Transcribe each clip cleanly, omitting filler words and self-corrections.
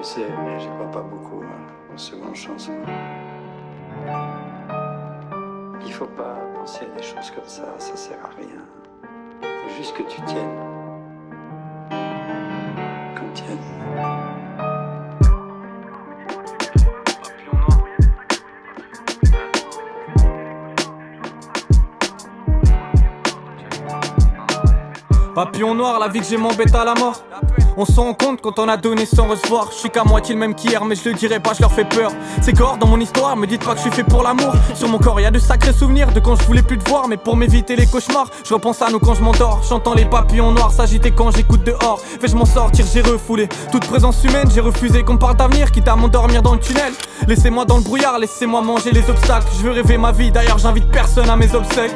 Tu sais, j'y crois pas beaucoup aux secondes chances. Il faut pas penser à des choses comme ça sert à rien. Faut juste que tu tiennes. Qu'on tienne. Papillon noir, la vie que j'ai m'embête à la mort. On se rend compte quand on a donné sans recevoir. Je suis qu'à moitié le même qu'hier, mais je le dirai pas, je leur fais peur. Ces corps dans mon histoire, me dites pas que je suis fait pour l'amour. Sur mon corps, y a de sacrés souvenirs de quand je voulais plus te voir. Mais pour m'éviter les cauchemars, je repense à nous quand je m'endors. J'entends les papillons noirs s'agiter quand j'écoute dehors. Fais-je m'en sortir, j'ai refoulé toute présence humaine. J'ai refusé qu'on parle d'avenir, quitte à m'endormir dans le tunnel. Laissez-moi dans le brouillard, laissez-moi manger les obstacles. Je veux rêver ma vie, d'ailleurs j'invite personne à mes obsèques.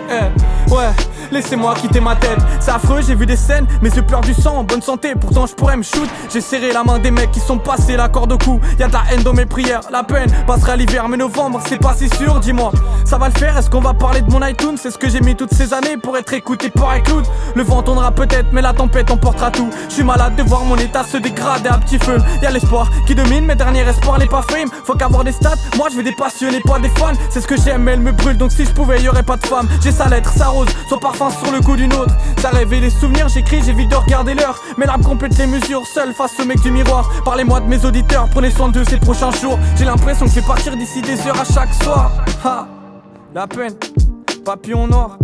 Ouais, laissez-moi quitter ma tête. C'est affreux, j'ai vu des scènes, mes yeux pleurent du sang, en bonne santé, pourtant je pourrais me shoot. J'ai serré la main des mecs qui sont passés la corde au cou. Y'a de la haine dans mes prières, la peine passera l'hiver, mais novembre c'est pas si sûr, dis-moi. Ça va le faire, est-ce qu'on va parler de mon iTunes? C'est ce que j'ai mis toutes ces années pour être écouté par Ecloud. Le vent tournera peut-être, mais la tempête emportera tout. Je suis malade de voir mon état se dégrader à petit feu. Y'a l'espoir qui domine, mes derniers espoirs, les pas fame. Faut qu'avoir des stats, moi je veux des passionnés, pas des fans. C'est ce que j'aime, mais elle me brûle, donc si je pouvais y'aurait pas de femme. J'ai sa lettre, sa rose, son parfum sur le cou d'une autre. Ça réveille les souvenirs, j'écris, j'évite de regarder l'heure. Mes larmes complètent les mesures, seul face au mec du miroir. Parlez-moi de mes auditeurs, prenez soin d'eux ces prochains jours. J'ai l'impression que je vais partir d'ici des heures à chaque soir. Ha, la peine, papillon noir.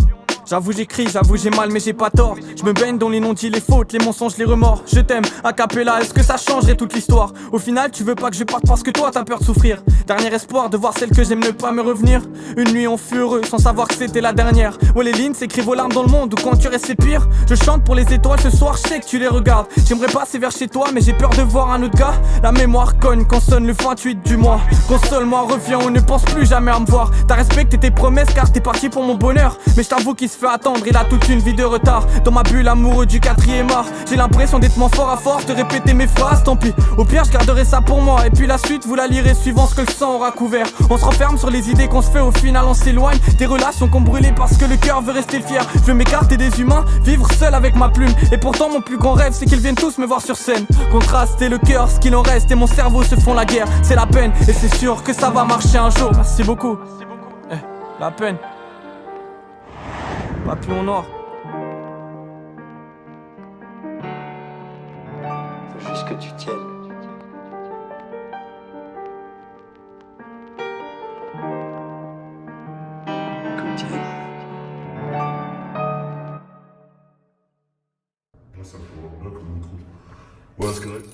J'avoue j'écris, j'avoue j'ai mal mais j'ai pas tort. Je me baigne dans les non-dits, les fautes, les mensonges, les remords. Je t'aime, a cappella, est-ce que ça changerait toute l'histoire? Au final tu veux pas que je parte parce que toi t'as peur de souffrir. Dernier espoir de voir celle que j'aime ne pas me revenir. Une nuit on fut heureux sans savoir que c'était la dernière. Ouais les lignes s'écrivent aux larmes dans le monde ou quand tu restes c'est pire. Je chante pour les étoiles ce soir, je sais que tu les regardes. J'aimerais passer vers chez toi mais j'ai peur de voir un autre gars. La mémoire cogne quand sonne le 28 du mois. Console-moi, reviens, on ne pense plus jamais à me voir. T'as respecté tes promesses car t'es parti pour mon bonheur. Mais je t'avoue qu'il se fait attendre, il a toute une vie de retard. Dans ma bulle amoureux du 4ème art. J'ai l'impression d'être moins fort à force de répéter mes phrases, tant pis. Au pire je garderai ça pour moi. Et puis la suite vous la lirez suivant ce que le sang aura couvert. On se renferme sur les idées qu'on se fait, au final on s'éloigne. Des relations qu'on brûlait parce que le cœur veut rester fier. Je veux m'écarter des humains, vivre seul avec ma plume. Et pourtant mon plus grand rêve c'est qu'ils viennent tous me voir sur scène. Contraster le cœur, ce qu'il en reste et mon cerveau se font la guerre. C'est la peine et c'est sûr que ça va marcher un jour. Merci beaucoup. La peine. Papillon noir. Faut juste que tu tiennes. Qu'on tienne. Là, ça me fait bien comme on trouve. Ouais, c'est correct.